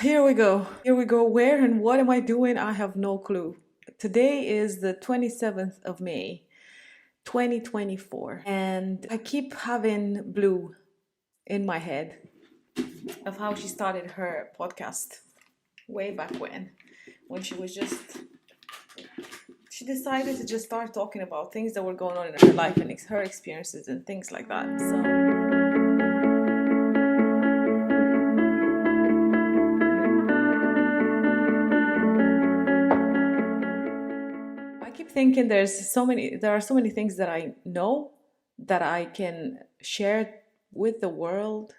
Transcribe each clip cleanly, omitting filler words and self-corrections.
Here we go. Here we go. Where and what am I doing? I have no clue. Today is the 27th of May, 2024. And I keep having Blue in my head of how she started her podcast way back when she decided to just start talking about things that were going on in her life and her experiences and things like that. So I keep thinking there are so many things that I know that I can share with the world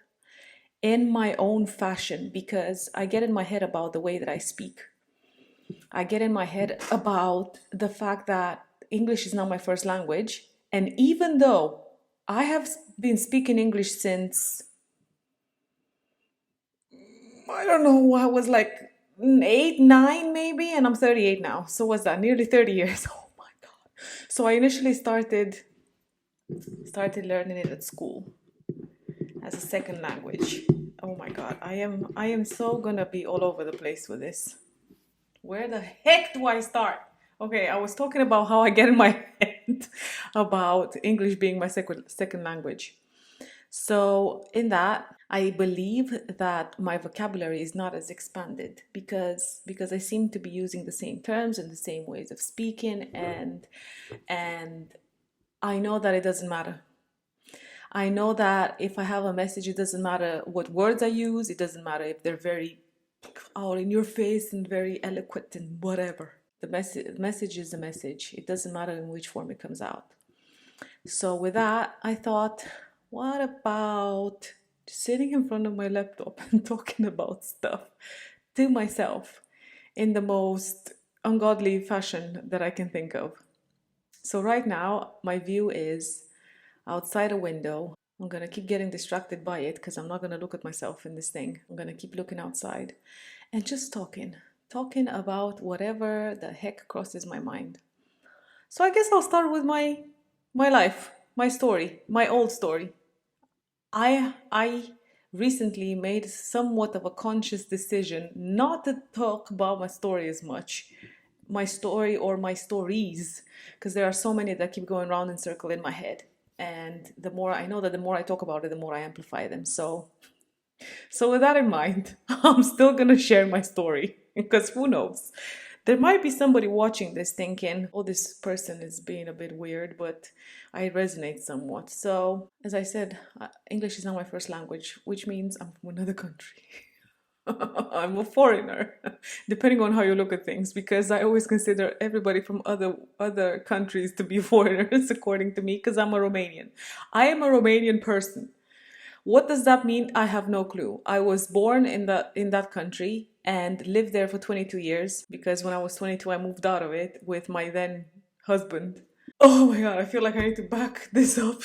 in my own fashion because I get in my head about the way that I speak. I get in my head about the fact that English is not my first language. And even though I have been speaking English since, I don't know, I was like 8, 9 maybe, and I'm 38 now. So what's that? Nearly 30 years. Oh my God. So I initially started learning it at school as a second language. Oh my God. I am so gonna be all over the place with this. Where the heck do I start? Okay, I was talking about how I get in my head about English being my second language. So in that, I believe that my vocabulary is not as expanded because I seem to be using the same terms and the same ways of speaking, and I know that it doesn't matter. I know that if I have a message, it doesn't matter what words I use. It doesn't matter if they're very out in your face and very eloquent and whatever. The message is a message. It doesn't matter in which form it comes out. So with that, I thought, what about sitting in front of my laptop and talking about stuff to myself in the most ungodly fashion that I can think of? So right now, my view is outside a window. I'm going to keep getting distracted by it because I'm not going to look at myself in this thing. I'm going to keep looking outside and just talking about whatever the heck crosses my mind. So I guess I'll start with my life, my story, my old story. I recently made somewhat of a conscious decision not to talk about my story as much, my story or my stories, because there are so many that keep going round in circle in my head. And the more I know that the more I talk about it, the more I amplify them. So with that in mind, I'm still gonna share my story because who knows? There might be somebody watching this thinking, oh, this person is being a bit weird, but I resonate somewhat. So, as I said, English is not my first language, which means I'm from another country. I'm a foreigner, depending on how you look at things, because I always consider everybody from other countries to be foreigners, according to me, because I'm a Romanian. I am a Romanian person. What does that mean? I have no clue. I was born in that country and lived there for 22 years because when I was 22 I moved out of it with my then husband. Oh my God, I feel like I need to back this up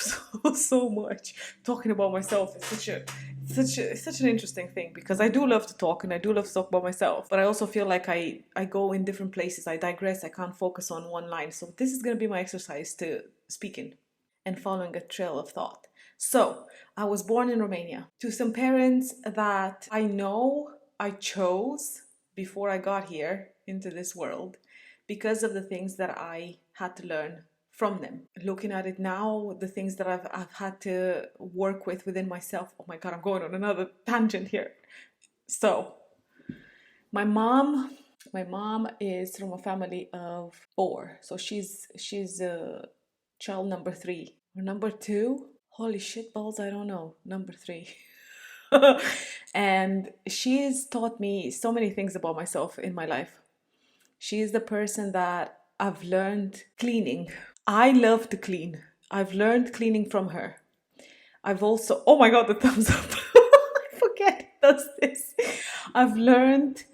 so much. Talking about myself is such an interesting thing because I do love to talk and I do love to talk about myself, but I also feel like I go in different places. I digress. I can't focus on one line. So this is going to be my exercise to speaking and following a trail of thought. So, I was born in Romania to some parents that I know I chose before I got here into this world because of the things that I had to learn from them. Looking at it now, the things that I've had to work with within myself. Oh my God, I'm going on another tangent here. So, my mom is from a family of 4. So she's child number 3 or number 2. Holy shit balls, I don't know. Number 3. And she's taught me so many things about myself in my life. She is the person that I've learned cleaning. I love to clean. I've learned cleaning from her. I've also, oh my God, the thumbs up. I forget it does this. I've learned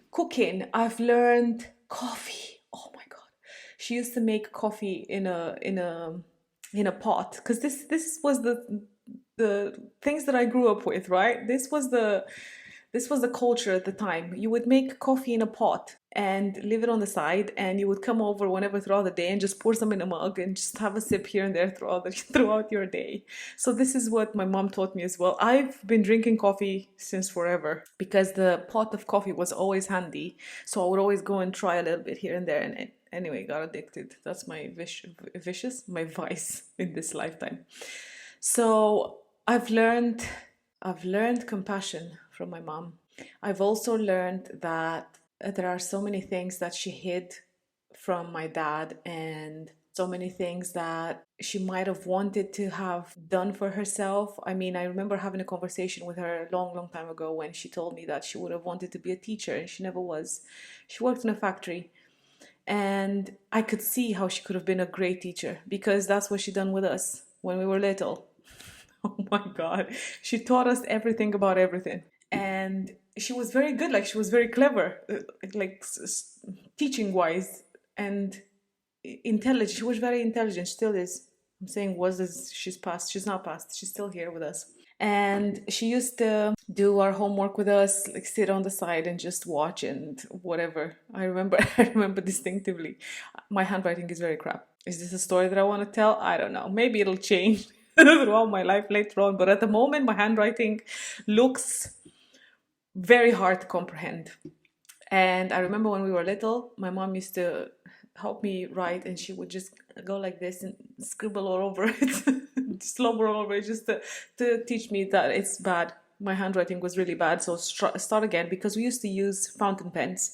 cooking. I've learned coffee. Oh my God. She used to make coffee in a pot because this was the things that I grew up with, right? This was the culture at the time. You would make coffee in a pot and leave it on the side, and you would come over whenever throughout the day and just pour some in a mug and just have a sip here and there throughout your day. So this is what my mom taught me as well. I've been drinking coffee since forever because the pot of coffee was always handy, so I would always go and try a little bit here and there, and anyway, got addicted. That's my my vice in this lifetime. So I've learned compassion from my mom. I've also learned that there are so many things that she hid from my dad, and so many things that she might have wanted to have done for herself. I mean, I remember having a conversation with her a long, long time ago when she told me that she would have wanted to be a teacher and she never was. She worked in a factory, and I could see how she could have been a great teacher because that's what she done with us when we were little. Oh my God. She taught us everything about everything. And she was very good, like she was very clever, like teaching wise and intelligent. She was very intelligent, still is. I'm saying was as she's passed. She's not passed. She's still here with us. And she used to do our homework with us, like sit on the side and just watch and whatever. I remember I remember distinctively. My handwriting is very crap. Is this a story that I want to tell? I don't know. Maybe it'll change throughout my life later on. But at the moment, my handwriting looks very hard to comprehend. And I remember when we were little, my mom used to help me write, and she would just go like this and scribble all over it, slobber all over it, just to teach me that it's bad. My handwriting was really bad, so start again, because we used to use fountain pens.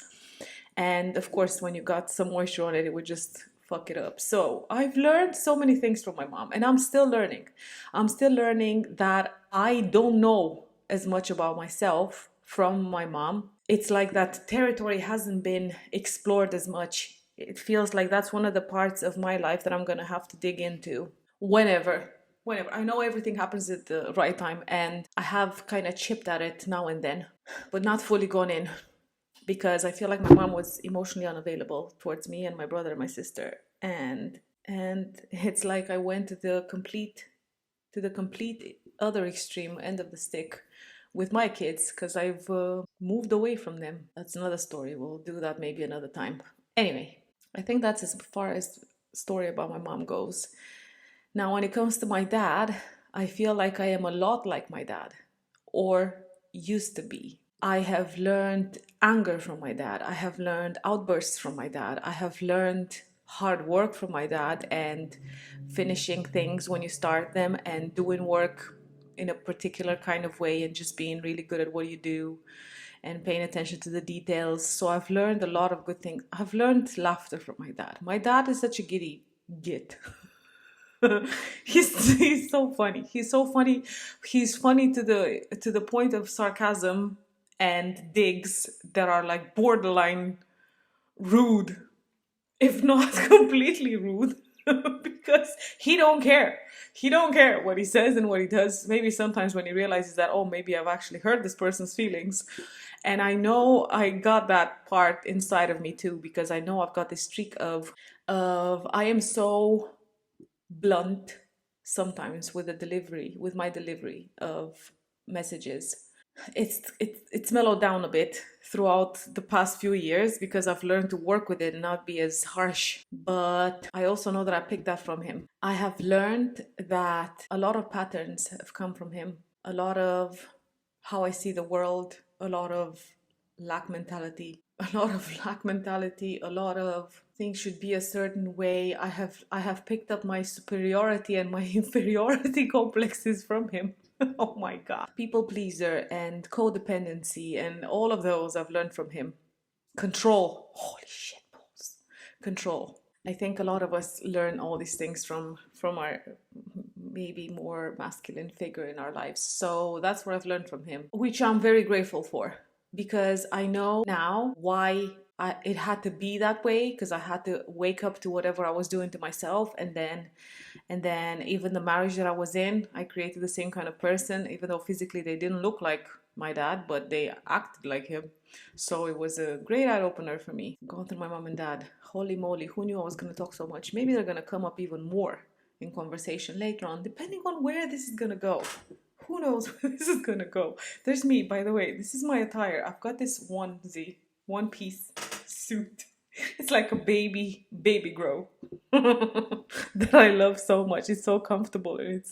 And of course, when you got some moisture on it, it would just fuck it up. So I've learned so many things from my mom, and I'm still learning. I'm still learning that I don't know as much about myself from my mom. It's like that territory hasn't been explored as much. It feels like that's one of the parts of my life that I'm gonna have to dig into whenever. I know everything happens at the right time, and I have kind of chipped at it now and then, but not fully gone in, because I feel like my mom was emotionally unavailable towards me and my brother and my sister, and it's like I went to the complete other extreme end of the stick with my kids, because I've moved away from them. That's another story. We'll do that maybe another time. Anyway, I think that's as far as story about my mom goes. Now, when it comes to my dad, I feel like I am a lot like my dad, or used to be. I have learned anger from my dad. I have learned outbursts from my dad. I have learned hard work from my dad, and finishing things when you start them, and doing work in a particular kind of way, and just being really good at what you do and paying attention to the details. So I've learned a lot of good things. I've learned laughter from my dad. My dad is such a giddy git. He's so funny. He's so funny. He's funny to the point of sarcasm and digs that are like borderline rude, if not completely rude. Because he don't care. He don't care what he says and what he does. Maybe sometimes when he realizes that, oh, maybe I've actually hurt this person's feelings. And I know I got that part inside of me too, because I know I've got this streak of I am so blunt sometimes with my delivery of messages. It's mellowed down a bit throughout the past few years, because I've learned to work with it and not be as harsh. But I also know that I picked that from him. I have learned that a lot of patterns have come from him. A lot of how I see the world, a lot of lack mentality, a lot of things should be a certain way. I have picked up my superiority and my inferiority complexes from him. Oh my God. People pleaser and codependency and all of those I've learned from him. Control. Holy shit balls. Control. I think a lot of us learn all these things from our maybe more masculine figure in our lives. So that's what I've learned from him, which I'm very grateful for, because I know now why it had to be that way, because I had to wake up to whatever I was doing to myself, and then even the marriage that I was in, I created the same kind of person, even though physically they didn't look like my dad, but they acted like him. So it was a great eye-opener for me, going through my mom and dad. Holy moly, who knew I was going to talk so much? Maybe they're going to come up even more in conversation later on, depending on where this is going to go. Who knows where this is going to go? There's me, by the way. This is my attire. I've got this onesie, one piece suit. It's like a baby grow that I love so much. It's so comfortable and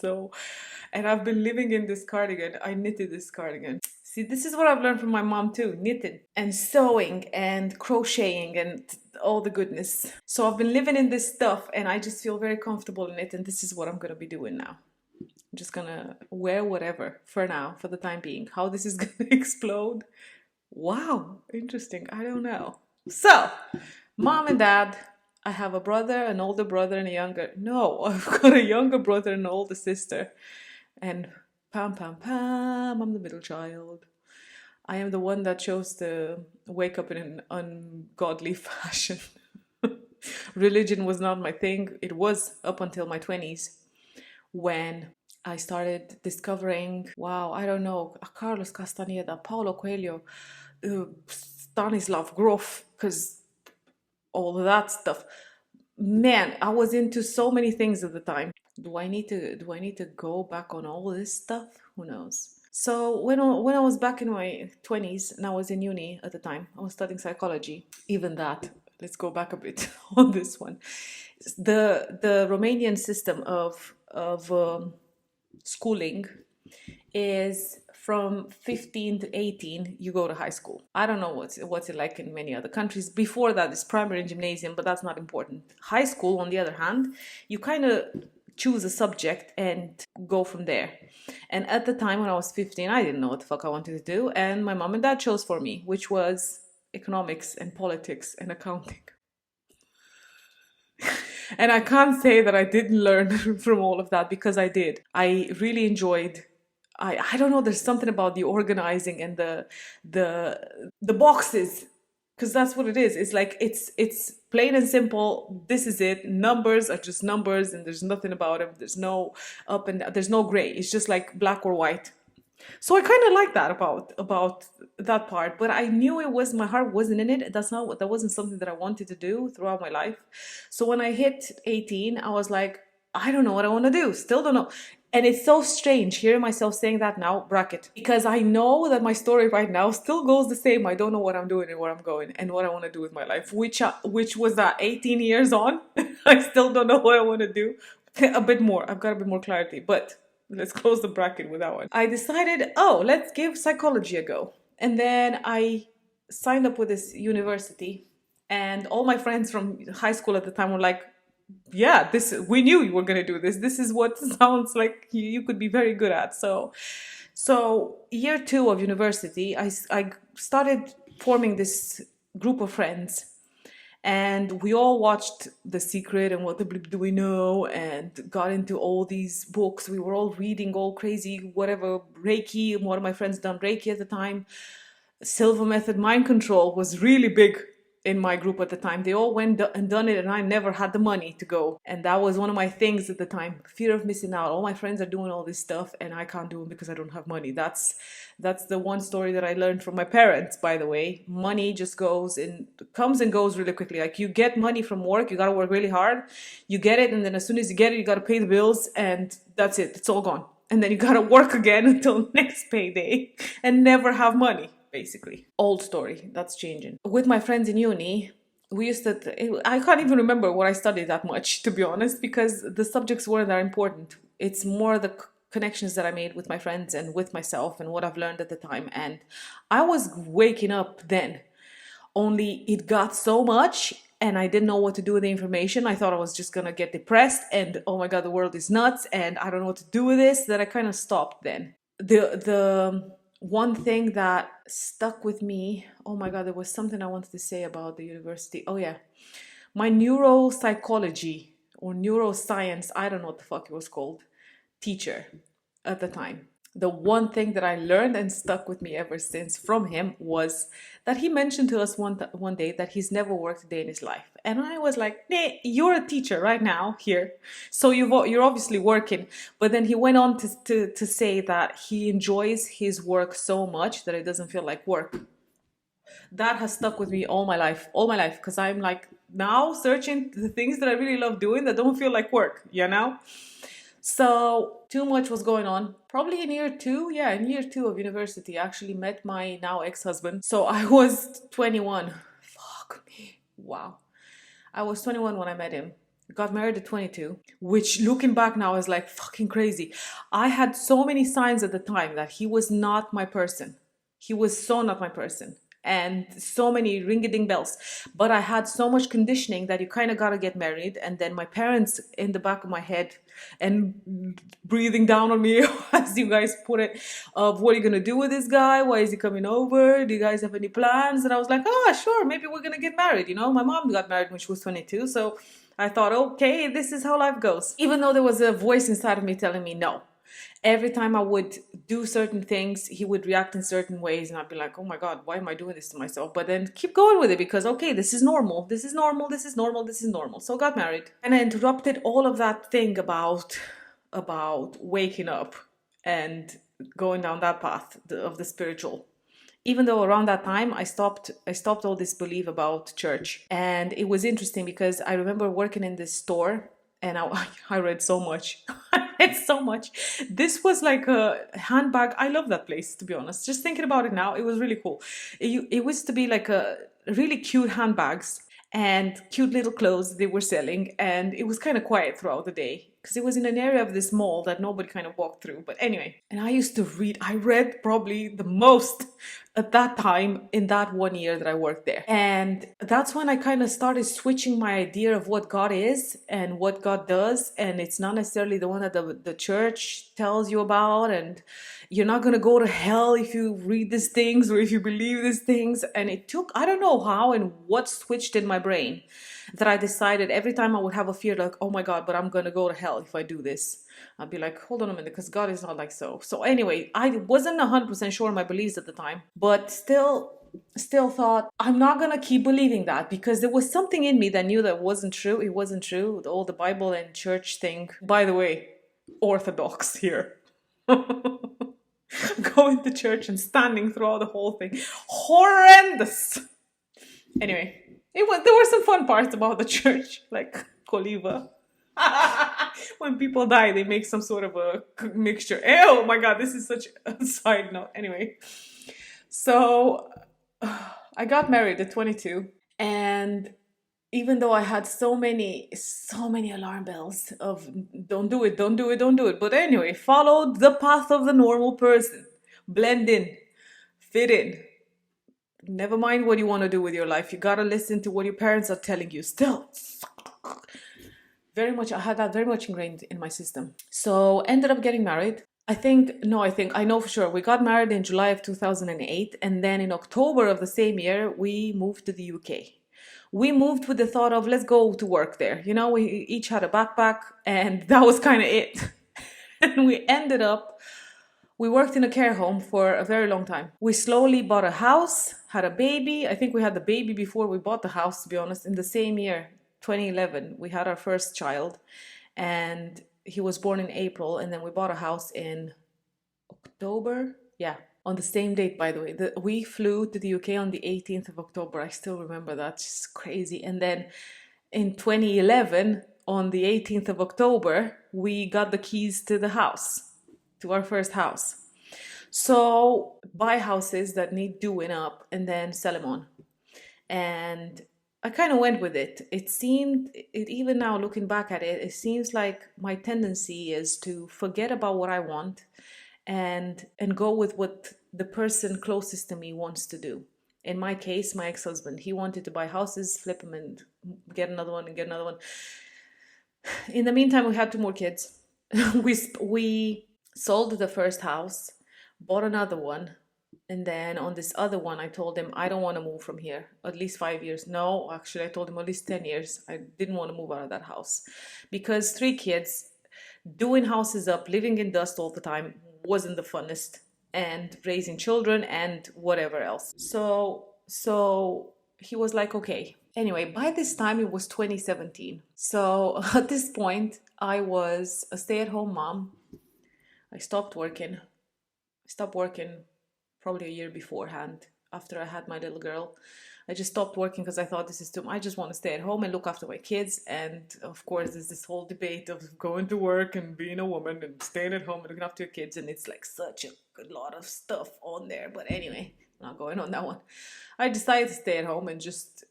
and I've been living in this cardigan. I knitted this cardigan. See, this is what I've learned from my mom too, knitting and sewing and crocheting and all the goodness. So I've been living in this stuff and I just feel very comfortable in it, and this is what I'm gonna be doing now. I'm just gonna wear whatever for now, for the time being. How this is gonna explode? Wow, interesting. I don't know. So, mom and dad, I have a brother, an older brother, and a younger. No, I've got a younger brother and an older sister. And pam, pam, pam, I'm the middle child. I am the one that chose to wake up in an ungodly fashion. Religion was not my thing. It was up until my 20s when I started discovering, wow, I don't know, Carlos Castaneda, Paulo Coelho, Stanislav Grof, because all of that stuff. Man, I was into so many things at the time. Do I need to go back on all this stuff? Who knows? So when I was back in my 20s and I was in uni at the time, I was studying psychology. Even that, let's go back a bit on this one. The Romanian system of schooling is from 15 to 18 you go to high school. I don't know what's it like in many other countries. Before that is primary and gymnasium, but that's not important. High school, on the other hand, you kind of choose a subject and go from there. And at the time when I was 15, I didn't know what the fuck I wanted to do, and my mom and dad chose for me, which was economics and politics and accounting. And I can't say that I didn't learn from all of that, because I did. I really enjoyed. I don't know. There's something about the organizing and the boxes, because that's what it is. It's like it's plain and simple. This is it. Numbers are just numbers, and there's nothing about them. There's no up and down. There's no gray. It's just like black or white. So I kind of like that about that part, but I knew my heart wasn't in it. That wasn't something that I wanted to do throughout my life. So when I hit 18, I was like, I don't know what I want to do. Still don't know. And it's so strange hearing myself saying that now, bracket, because I know that my story right now still goes the same. I don't know what I'm doing and where I'm going and what I want to do with my life, which was that 18 years on. I still don't know what I want to do. A bit more. I've got a bit more clarity, but let's close the bracket with that one. I decided, let's give psychology a go. And then I signed up with this university, and all my friends from high school at the time were like, yeah, we knew you were going to do this. This is what sounds like you could be very good at. So year 2 of university, I started forming this group of friends. And we all watched The Secret and What the Bleep Do We Know, and got into all these books. We were all reading all crazy, whatever, Reiki. One of my friends done Reiki at the time. Silva Method Mind Control was really big in my group at the time. They all went and done it, and I never had the money to go. And that was one of my things at the time. Fear of missing out. All my friends are doing all this stuff, and I can't do it because I don't have money. That's the one story that I learned from my parents, by the way. Money just comes and goes really quickly. Like, you get money from work, you gotta work really hard. You get it, and then as soon as you get it, you gotta pay the bills, and that's it. It's all gone. And then you gotta work again until next payday and never have money. Basically, old story. That's changing. With my friends in uni, we used to. I can't even remember what I studied that much, to be honest, because the subjects weren't that important. It's more the connections that I made with my friends and with myself and what I've learned at the time. And I was waking up then. Only it got so much, and I didn't know what to do with the information. I thought I was just gonna get depressed, and oh my god, the world is nuts, and I don't know what to do with this. That I kind of stopped then. The one thing that stuck with me, oh my god, there was something I wanted to say about the university. Oh yeah, my neuropsychology or neuroscience, I don't know what the fuck it was called, teacher at the time. The one thing that I learned and stuck with me ever since from him was that he mentioned to us one day that he's never worked a day in his life. And I was like, nah, you're a teacher right now here, so you're obviously working. But then he went on to say that he enjoys his work so much that it doesn't feel like work. That has stuck with me all my life, because I'm like now searching the things that I really love doing that don't feel like work, you know? So too much was going on. Probably in year 2, in year 2 of university, I actually met my now ex-husband. So I was 21. Fuck me. Wow. I was 21 when I met him. Got married at 22, which looking back now is like fucking crazy. I had so many signs at the time that he was not my person. He was so not my person. And so many ring-a-ding bells. But I had so much conditioning that you kind of got to get married. And then my parents in the back of my head and breathing down on me, as you guys put it, of what are you going to do with this guy? Why is he coming over? Do you guys have any plans? And I was like, oh, sure, maybe we're going to get married. You know, my mom got married when she was 22. So I thought, okay, this is how life goes. Even though there was a voice inside of me telling me no. Every time I would do certain things, he would react in certain ways, and I'd be like, oh my God, why am I doing this to myself? But then keep going with it because, okay, this is normal. This is normal. This is normal. This is normal. So got married. And I interrupted all of that thing about waking up and going down that path of the spiritual. Even though around that time I stopped all this belief about church. And it was interesting because I remember working in this store and I read so much. I read so much. This was like a handbag. I love that place, to be honest. Just thinking about it now, it was really cool. It was to be like a really cute handbags and cute little clothes they were selling. And it was kind of quiet throughout the day because it was in an area of this mall that nobody kind of walked through. But anyway, and I used to read. I read probably the most at that time in that 1 year that I worked there. And that's when I kind of started switching my idea of what God is and what God does. And it's not necessarily the one that the church tells you about. And you're not going to go to hell if you read these things or if you believe these things. And it took, I don't know how and what switched in my brain that I decided every time I would have a fear like, oh my God, but I'm going to go to hell if I do this. I'd be like, hold on a minute, because God is not like so. So anyway, I wasn't 100% sure of my beliefs at the time, but still thought, I'm not going to keep believing that because there was something in me that knew that wasn't true. It wasn't true. All the Bible and church thing. By the way, Orthodox here. Going to church and standing throughout the whole thing. Horrendous. Anyway, there were some fun parts about the church, like Koliva. When people die, they make some sort of a mixture. Oh my God, this is such a side note. Anyway, so I got married at 22, and even though I had so many alarm bells of don't do it, don't do it, don't do it. But anyway, followed the path of the normal person. Blend in, fit in. Never mind what you want to do with your life. You gotta listen to what your parents are telling you. Still, I had that very much ingrained in my system. So ended up getting married. I know for sure. We got married in July of 2008. And then in October of the same year, we moved to the UK. We moved with the thought of, let's go to work there. You know, we each had a backpack and that was kind of it. And we worked in a care home for a very long time. We slowly bought a house, had a baby. I think we had the baby before we bought the house, to be honest. In the same year, 2011, we had our first child. And he was born in April. And then we bought a house in October. Yeah, on the same date, by the way. We flew to the UK on the 18th of October. I still remember that. It's just crazy. And then in 2011, on the 18th of October, we got the keys to the house. To our first house. So buy houses that need doing up and then sell them on. And I kind of went with it. Even now looking back at it, it seems like my tendency is to forget about what I want and go with what the person closest to me wants to do. In my case, my ex-husband, he wanted to buy houses, flip them and get another one and get another one. In the meantime, we had 2 more kids. We sold the first house, bought another one, and then on this other one, I told him, I don't want to move from here. At least 5 years. No, actually, I told him at least 10 years. I didn't want to move out of that house. Because 3 kids, doing houses up, living in dust all the time wasn't the funnest. And raising children and whatever else. So he was like, okay. Anyway, by this time, it was 2017. So at this point, I was a stay-at-home mom. I stopped working probably a year beforehand after I had my little girl. I just stopped working because I thought this is too much. I just want to stay at home and look after my kids. And of course, there's this whole debate of going to work and being a woman and staying at home and looking after your kids. And it's like such a lot of stuff on there. But anyway, I'm not going on that one. I decided to stay at home and just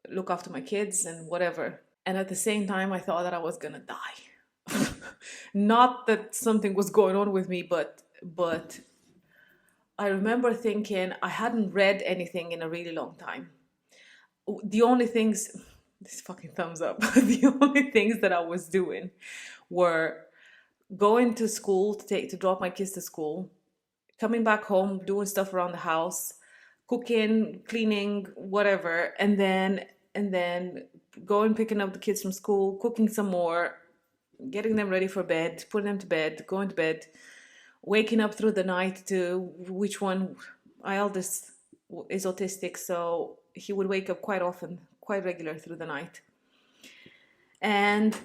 look after my kids and whatever. And at the same time, I thought that I was gonna die. Not that something was going on with me, but I remember thinking I hadn't read anything in a really long time. The only things, this fucking thumbs up, the only things that I was doing were going to school to drop my kids to school, coming back home, doing stuff around the house, cooking, cleaning, whatever, and then going picking up the kids from school, cooking some more, getting them ready for bed, putting them to bed, going to bed, waking up through the night to which one. My eldest is autistic, so he would wake up quite often, quite regular through the night. And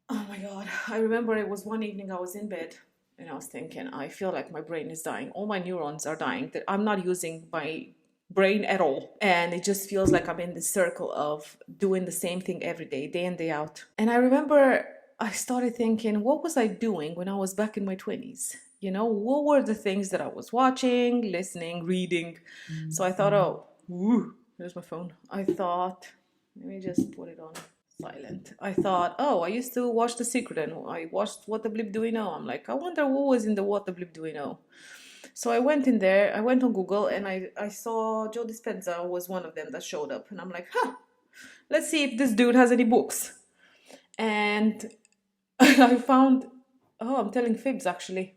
oh my God, I remember it was one evening I was in bed and I was thinking, I feel like my brain is dying. All my neurons are dying. That I'm not using my brain at all. And it just feels like I'm in this circle of doing the same thing every day in, day out. And I remember I started thinking, what was I doing when I was back in my 20s? You know, what were the things that I was watching, listening, reading? So I thought, oh, there's my phone. I thought, let me just put it on silent. I thought, oh, I used to watch The Secret and I watched What the Bleep Do We Know? I'm like, I wonder what was in the What the Bleep Do We Know? So I went in there, I went on Google and I saw Joe Dispenza was one of them that showed up. And I'm like, let's see if this dude has any books. And I found, I'm telling fibs actually.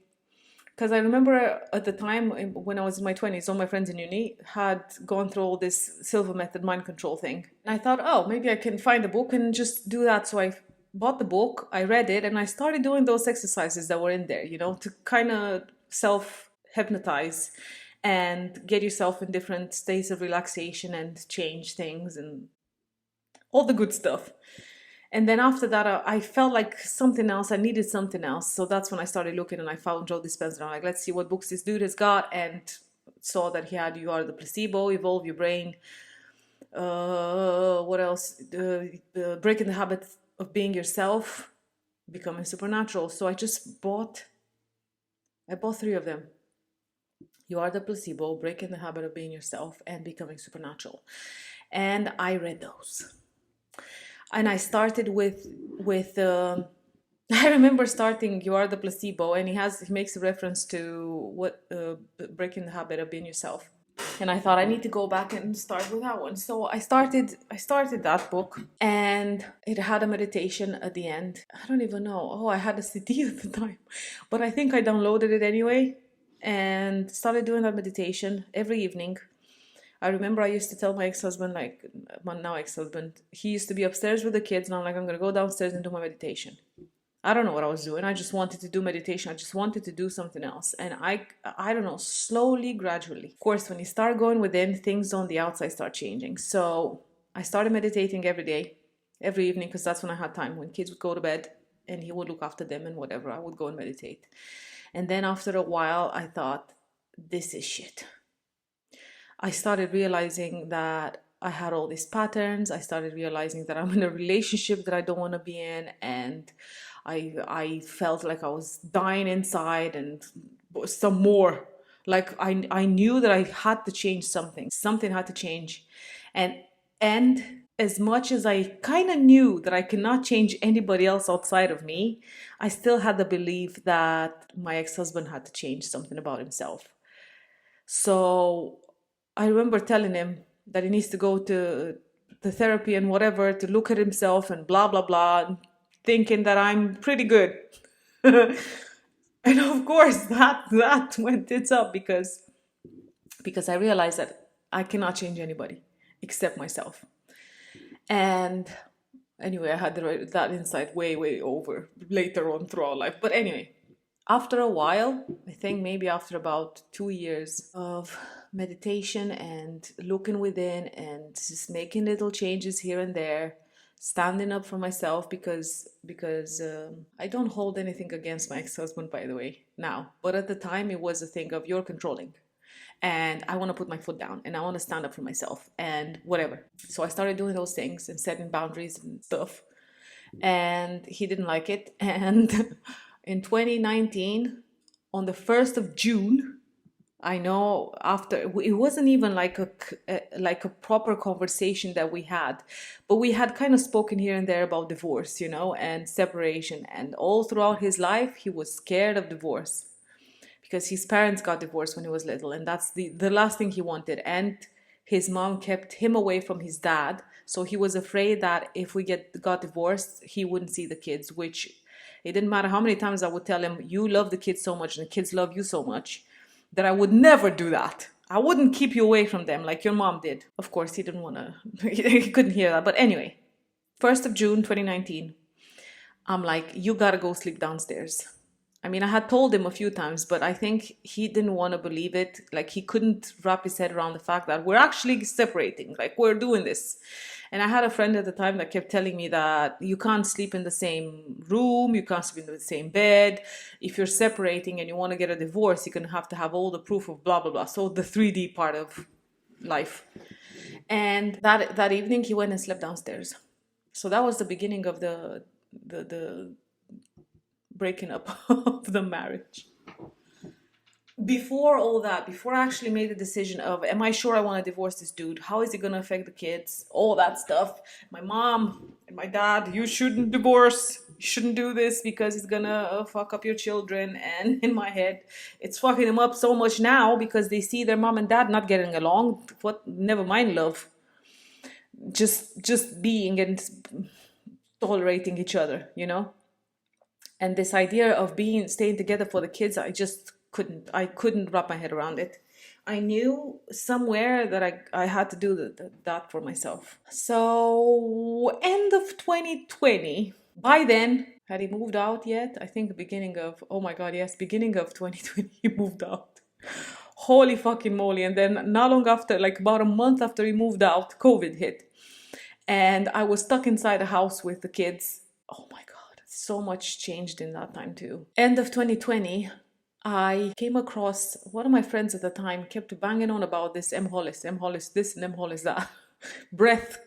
Because I remember at the time when I was in my 20s, all my friends in uni had gone through all this Silver Method mind control thing. And I thought, oh, maybe I can find a book and just do that. So I bought the book, I read it, and I started doing those exercises that were in there, you know, to kind of self-hypnotize and get yourself in different states of relaxation and change things and all the good stuff. And then after that, I felt like something else. I needed something else. So that's when I started looking and I found Joe Dispenza. I'm like, let's see what books this dude has got. And saw that he had You Are the Placebo, Evolve Your Brain. What else? Breaking the Habit of Being Yourself, Becoming Supernatural. So I bought 3 of them. You Are the Placebo, Breaking the Habit of Being Yourself, and Becoming Supernatural. And I read those. And I started with I remember starting You Are the Placebo, and he makes a reference to what Breaking the Habit of Being Yourself. And I thought I need to go back and start with that one. So I started that book, and it had a meditation at the end. I don't even know. Oh, I had a CD at the time, but I think I downloaded it anyway and started doing that meditation every evening. I remember I used to tell my ex-husband, like my now ex-husband, he used to be upstairs with the kids, and I'm like, I'm going to go downstairs and do my meditation. I don't know what I was doing. I just wanted to do meditation. I just wanted to do something else. And I don't know, slowly, gradually. Of course, when you start going within, things on the outside start changing. So I started meditating every day, every evening, because that's when I had time. When kids would go to bed and he would look after them and whatever, I would go and meditate. And then after a while, I thought, this is shit. I started realizing that I had all these patterns. I started realizing that I'm in a relationship that I don't want to be in, and I felt like I was dying inside and some more. Like I knew that I had to change something. Something had to change. And as much as I kind of knew that I cannot change anybody else outside of me, I still had the belief that my ex-husband had to change something about himself. So I remember telling him that he needs to go to the therapy and whatever to look at himself and blah, blah, blah, and thinking that I'm pretty good. And of course that went tits up because I realized that I cannot change anybody except myself. And anyway, I had that insight way over later on through our life. But anyway, after a while, I think maybe after about 2 years of meditation and looking within and just making little changes here and there, standing up for myself because I don't hold anything against my ex-husband, by the way, now. But at the time, it was a thing of you're controlling. And I want to put my foot down and I want to stand up for myself and whatever. So I started doing those things and setting boundaries and stuff. And he didn't like it. And in 2019, on the 1st of June, I know after it wasn't even like like a proper conversation that we had, but we had kind of spoken here and there about divorce, and separation. And all throughout his life, he was scared of divorce because his parents got divorced when he was little, and that's the last thing he wanted. And his mom kept him away from his dad, so he was afraid that if we got divorced, he wouldn't see the kids. Which it didn't matter how many times I would tell him, "You love the kids so much, and the kids love you so much, that I would never do that. I wouldn't keep you away from them like your mom did." Of course, he didn't want to. He couldn't hear that. But anyway, 1st of June, 2019. I'm like, "You gotta go sleep downstairs." I mean, I had told him a few times, but I think he didn't want to believe it. Like, he couldn't wrap his head around the fact that we're actually separating, like, we're doing this. And I had a friend at the time that kept telling me that you can't sleep in the same room, you can't sleep in the same bed. If you're separating and you want to get a divorce, you're going to have all the proof of blah, blah, blah. So the 3D part of life. And that evening, he went and slept downstairs. So that was the beginning of the breaking up of the marriage. Before all that, before I actually made the decision of, am I sure I want to divorce this dude? How is it going to affect the kids? All that stuff. My mom and my dad, you shouldn't divorce. You shouldn't do this because it's going to fuck up your children. And in my head, it's fucking them up so much now because they see their mom and dad not getting along. What? Never mind love. Just being and tolerating each other, And this idea of staying together for the kids, I couldn't wrap my head around it. I knew somewhere that I had to do that for myself. So end of 2020, by then, had he moved out yet? I think beginning of 2020, he moved out. Holy fucking moly. And then not long after, like about a month after he moved out, COVID hit. And I was stuck inside a house with the kids. Oh my God, so much changed in that time too. End of 2020, I came across one of my friends at the time kept banging on about this Hollis this and Hollis that. breath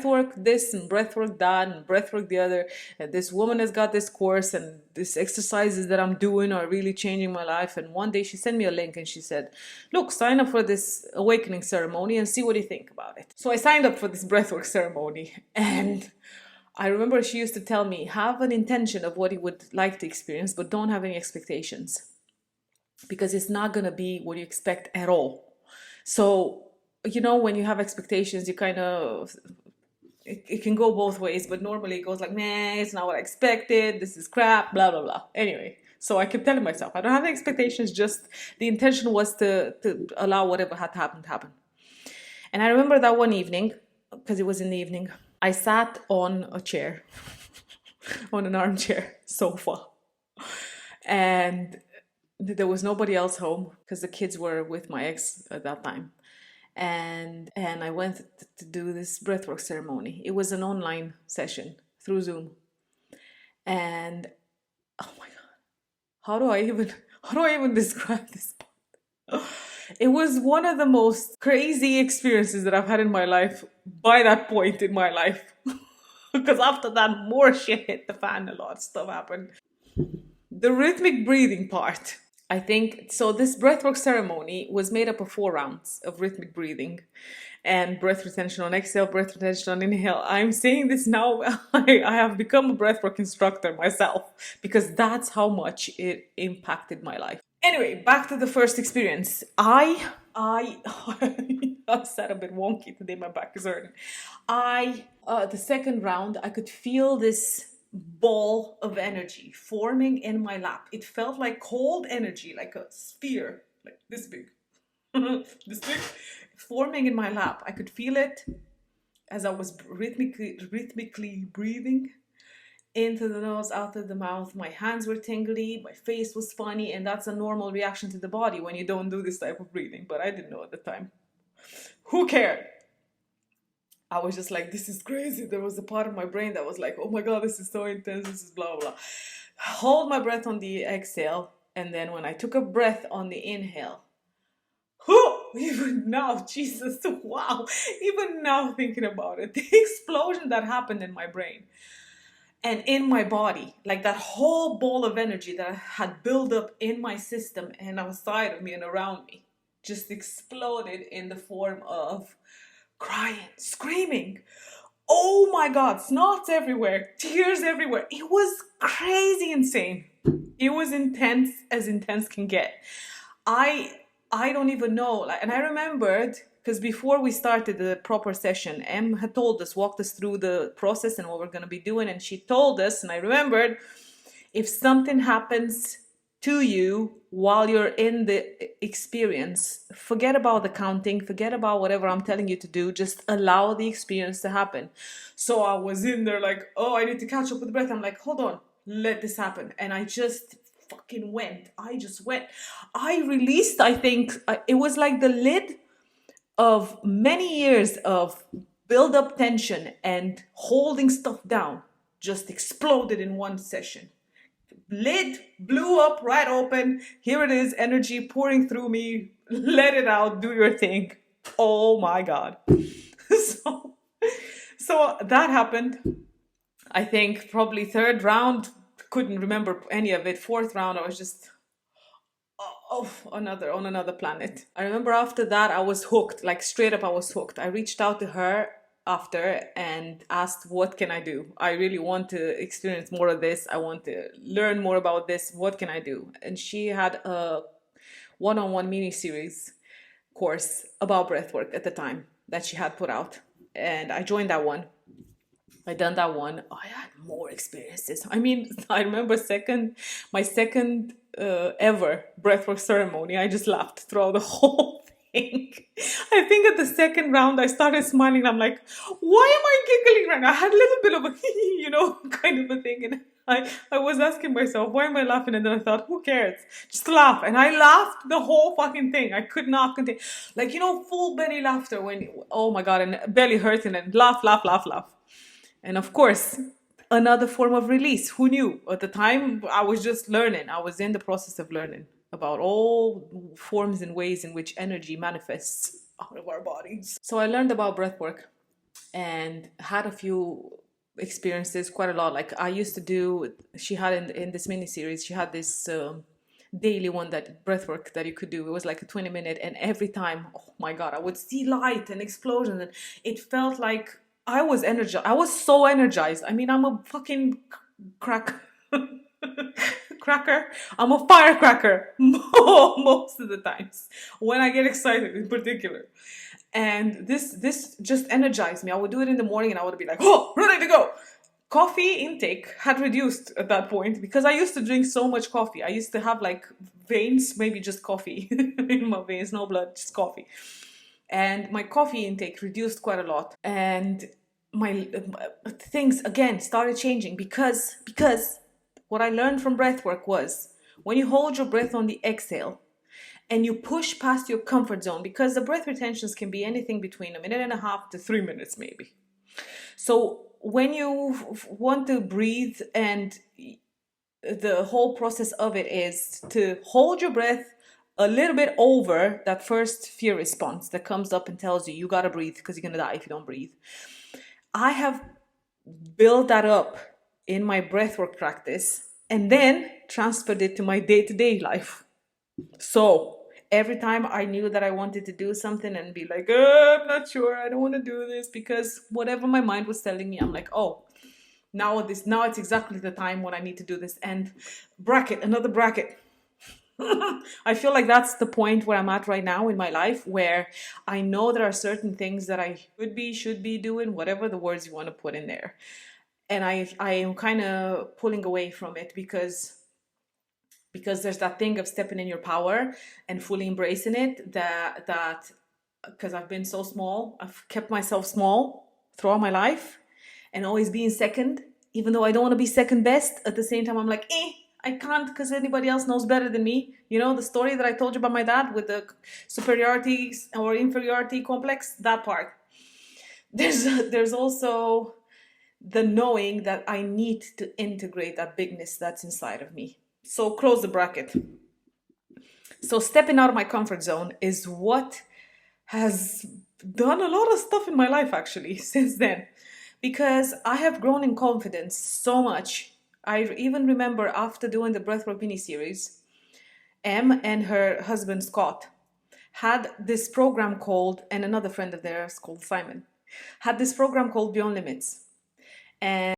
work this and breath work that and breath work the other. And this woman has got this course and these exercises that I'm doing are really changing my life. And one day she sent me a link and she said, "Look, sign up for this awakening ceremony and see what you think about it." So I signed up for this breathwork ceremony, and I remember she used to tell me, have an intention of what you would like to experience, but don't have any expectations, because it's not going to be what you expect at all. So, when you have expectations, you kind of, it can go both ways, but normally it goes like, man, it's not what I expected, this is crap, blah, blah, blah. Anyway, so I kept telling myself, I don't have expectations, just the intention was to allow whatever had to happen. And I remember that one evening, because it was in the evening, I sat on a chair, on an armchair sofa, and there was nobody else home because the kids were with my ex at that time. And I went to do this breathwork ceremony. It was an online session through Zoom. And oh my God, how do I even describe this? It was one of the most crazy experiences that I've had in my life by that point in my life. Because after that, more shit hit the fan, a lot of stuff happened. The rhythmic breathing part, I think, so this breathwork ceremony was made up of 4 rounds of rhythmic breathing and breath retention on exhale, breath retention on inhale. I'm saying this now, I have become a breathwork instructor myself because that's how much it impacted my life. Anyway, back to the first experience. I sat a bit wonky today, my back is hurting. The second round, I could feel this ball of energy forming in my lap. It felt like cold energy, like a sphere, like this big, this big, forming in my lap. I could feel it as I was rhythmically breathing. Into the nose, out of the mouth. My hands were tingly, my face was funny, and that's a normal reaction to the body when you don't do this type of breathing, but I didn't know at the time. Who cared? I was just like, this is crazy. There was a part of my brain that was like, oh my God, this is so intense, this is blah, blah. Hold my breath on the exhale, and then when I took a breath on the inhale, even now, Jesus, wow, even now thinking about it, the explosion that happened in my brain. and in my body, like that whole ball of energy that had built up in my system and outside of me and around me just exploded in the form of crying, screaming. Oh my God, snots everywhere, tears everywhere. It was crazy insane. It was intense as intense can get. I I don't even know. Like, and I remembered because before we started the proper session, Em had told us, walked us through the process and what we're going to be doing, and she told us, and I remembered, if something happens to you while you're in the experience, forget about the counting, forget about whatever I'm telling you to do, just allow the experience to happen. So I was in there like, oh, I need to catch up with the breath. I'm like, hold on, let this happen. And I just fucking went. I just went. I released, I think, it was like the lid of many years of build up tension and holding stuff down just exploded in one session. Lid blew up right open. Here it is, energy pouring through me. Let it out, do your thing. Oh my God. so, so that happened. I think probably third round, couldn't remember any of it. Fourth round, I was just on another planet. I remember after that I was hooked, like straight up I was hooked. I reached out to her after and asked, what can I do? I really want to experience more of this. I want to learn more about this. What can I do? And she had a one-on-one mini series course about breathwork at the time that she had put out, and I joined that one. I done that one. I had more experiences. I mean, I remember my second ever breathwork ceremony. I just laughed throughout the whole thing. I think at the second round I started smiling. I'm like, why am I giggling right now? I had a little bit of a, kind of a thing. And I was asking myself, why am I laughing? And then I thought, who cares? Just laugh. And I laughed the whole fucking thing. I could not contain, like, full belly laughter when, oh my God, and belly hurting and laugh, laugh, laugh, laugh. And of course, another form of release. Who knew? At the time, I was just learning. I was in the process of learning about all forms and ways in which energy manifests out of our bodies. So I learned about breathwork and had a few experiences, quite a lot. Like I used to do, she had in this mini series, she had this daily one, that breathwork that you could do. It was like a 20-minute, and every time, oh my God, I would see light and explosions, and it felt like I was energized. I was so energized. I mean, I'm a fucking cracker. I'm a firecracker most of the times when I get excited in particular. And this just energized me. I would do it in the morning and I would be like, oh, ready to go. Coffee intake had reduced at that point because I used to drink so much coffee. I used to have like veins, maybe just coffee in my veins, no blood, just coffee. And my coffee intake reduced quite a lot, and my things again started changing because what I learned from breathwork was when you hold your breath on the exhale and you push past your comfort zone, because the breath retentions can be anything between 1.5 minutes to 3 minutes maybe. So when you want to breathe, and the whole process of it is to hold your breath a little bit over that first fear response that comes up and tells you gotta breathe because you're gonna die if you don't breathe. I have built that up in my breathwork practice and then transferred it to my day-to-day life. So every time I knew that I wanted to do something and be like, I'm not sure, I don't want to do this, because whatever my mind was telling me, I'm like, oh, now it's exactly the time when I need to do this. And another bracket. I feel like that's the point where I'm at right now in my life, where I know there are certain things that I should be doing, whatever the words you want to put in there. And I am kind of pulling away from it because there's that thing of stepping in your power and fully embracing it, that because I've been so small, I've kept myself small throughout my life and always being second, even though I don't want to be second best. At the same time, I'm like, I can't because anybody else knows better than me. The story that I told you about my dad with the superiority or inferiority complex, that part. There's also the knowing that I need to integrate that bigness that's inside of me. So close the bracket. So stepping out of my comfort zone is what has done a lot of stuff in my life actually since then. because I have grown in confidence so much. I even remember after doing the Breathwork mini series, Em and her husband Scott had this program called, and another friend of theirs called Simon, had this program called Beyond Limits. And